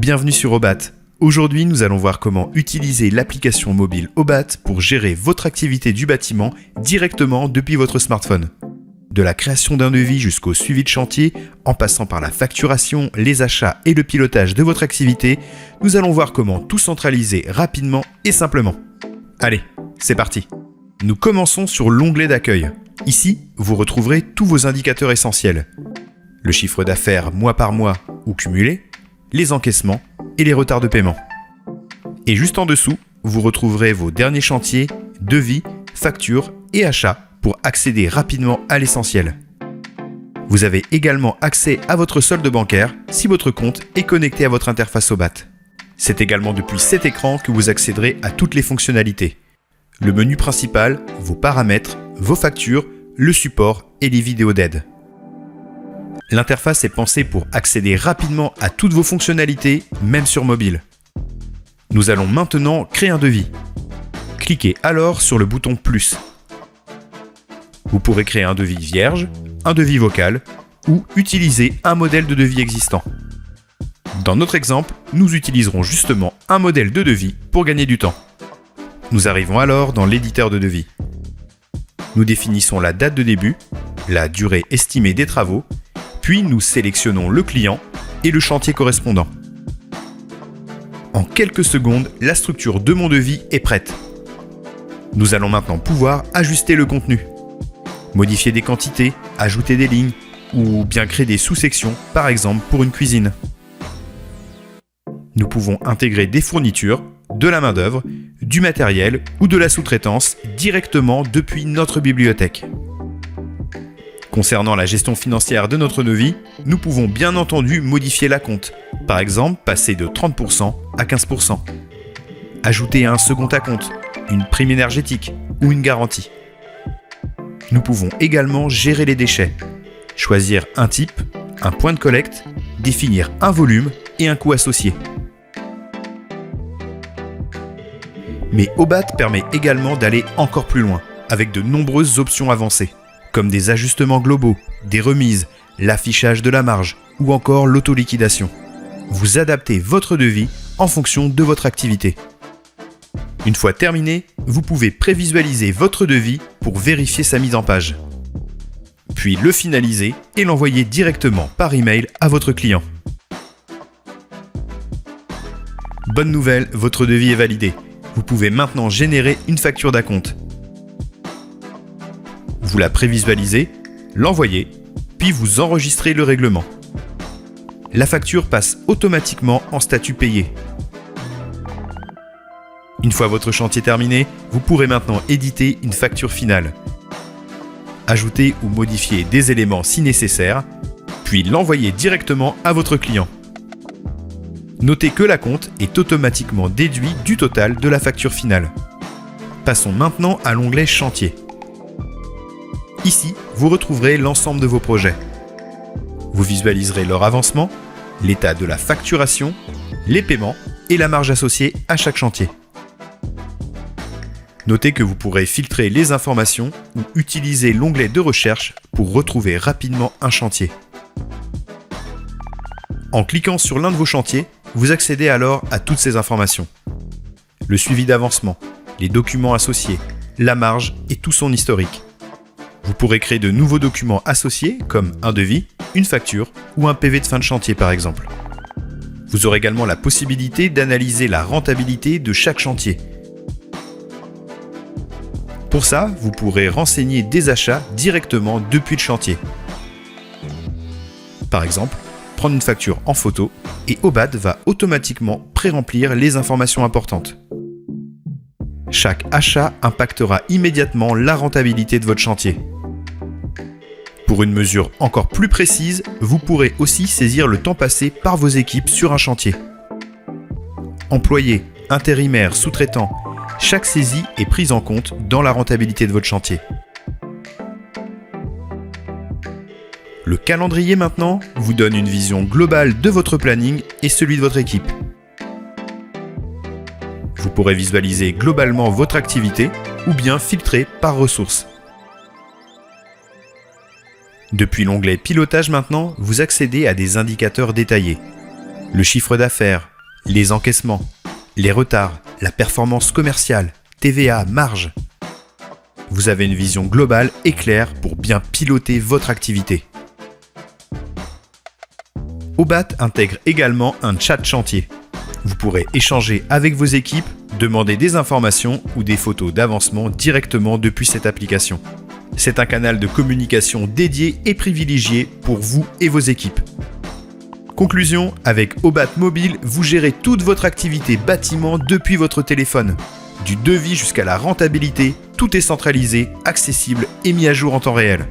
Bienvenue sur Obat. Aujourd'hui, nous allons voir comment utiliser l'application mobile Obat pour gérer votre activité du bâtiment directement depuis votre smartphone. De la création d'un devis jusqu'au suivi de chantier, en passant par la facturation, les achats et le pilotage de votre activité, nous allons voir comment tout centraliser rapidement et simplement. Allez, c'est parti. Nous commençons sur l'onglet d'accueil. Ici, vous retrouverez tous vos indicateurs essentiels. Le chiffre d'affaires mois par mois ou cumulé, les encaissements et les retards de paiement. Et juste en dessous, vous retrouverez vos derniers chantiers, devis, factures et achats pour accéder rapidement à l'essentiel. Vous avez également accès à votre solde bancaire si votre compte est connecté à votre interface Obat. C'est également depuis cet écran que vous accéderez à toutes les fonctionnalités. Le menu principal, vos paramètres, vos factures, le support et les vidéos d'aide. L'interface est pensée pour accéder rapidement à toutes vos fonctionnalités, même sur mobile. Nous allons maintenant créer un devis. Cliquez alors sur le bouton plus. Vous pourrez créer un devis vierge, un devis vocal ou utiliser un modèle de devis existant. Dans notre exemple, nous utiliserons justement un modèle de devis pour gagner du temps. Nous arrivons alors dans l'éditeur de devis. Nous définissons la date de début, la durée estimée des travaux, puis nous sélectionnons le client et le chantier correspondant. En quelques secondes, la structure de mon devis est prête. Nous allons maintenant pouvoir ajuster le contenu, modifier des quantités, ajouter des lignes ou bien créer des sous-sections, par exemple pour une cuisine. Nous pouvons intégrer des fournitures, de la main-d'œuvre, du matériel ou de la sous-traitance directement depuis notre bibliothèque. Concernant la gestion financière de notre devis, nous pouvons bien entendu modifier l'acompte, par exemple passer de 30% à 15%. Ajouter un second acompte, une prime énergétique ou une garantie. Nous pouvons également gérer les déchets, choisir un type, un point de collecte, définir un volume et un coût associé. Mais Obat permet également d'aller encore plus loin, avec de nombreuses options avancées, comme des ajustements globaux, des remises, l'affichage de la marge ou encore l'autoliquidation. Vous adaptez votre devis en fonction de votre activité. Une fois terminé, vous pouvez prévisualiser votre devis pour vérifier sa mise en page. Puis le finaliser et l'envoyer directement par email à votre client. Bonne nouvelle, votre devis est validé. Vous pouvez maintenant générer une facture d'acompte. Vous la prévisualisez, l'envoyez, puis vous enregistrez le règlement. La facture passe automatiquement en statut payé. Une fois votre chantier terminé, vous pourrez maintenant éditer une facture finale. Ajouter ou modifier des éléments si nécessaire, puis l'envoyer directement à votre client. Notez que l'acompte est automatiquement déduit du total de la facture finale. Passons maintenant à l'onglet Chantier. Ici, vous retrouverez l'ensemble de vos projets. Vous visualiserez leur avancement, l'état de la facturation, les paiements et la marge associée à chaque chantier. Notez que vous pourrez filtrer les informations ou utiliser l'onglet de recherche pour retrouver rapidement un chantier. En cliquant sur l'un de vos chantiers, vous accédez alors à toutes ces informations. Le suivi d'avancement, les documents associés, la marge et tout son historique. Vous pourrez créer de nouveaux documents associés comme un devis, une facture ou un PV de fin de chantier par exemple. Vous aurez également la possibilité d'analyser la rentabilité de chaque chantier. Pour ça, vous pourrez renseigner des achats directement depuis le chantier. Par exemple, prendre une facture en photo et Obat va automatiquement pré-remplir les informations importantes. Chaque achat impactera immédiatement la rentabilité de votre chantier. Pour une mesure encore plus précise, vous pourrez aussi saisir le temps passé par vos équipes sur un chantier. Employés, intérimaires, sous-traitants, chaque saisie est prise en compte dans la rentabilité de votre chantier. Le calendrier maintenant vous donne une vision globale de votre planning et celui de votre équipe. Vous pourrez visualiser globalement votre activité ou bien filtrer par ressources. Depuis l'onglet Pilotage maintenant, vous accédez à des indicateurs détaillés. Le chiffre d'affaires, les encaissements, les retards, la performance commerciale, TVA, marge. Vous avez une vision globale et claire pour bien piloter votre activité. Obat intègre également un chat chantier. Vous pourrez échanger avec vos équipes, demander des informations ou des photos d'avancement directement depuis cette application. C'est un canal de communication dédié et privilégié pour vous et vos équipes. Conclusion, avec Obat Mobile, vous gérez toute votre activité bâtiment depuis votre téléphone. Du devis jusqu'à la rentabilité, tout est centralisé, accessible et mis à jour en temps réel.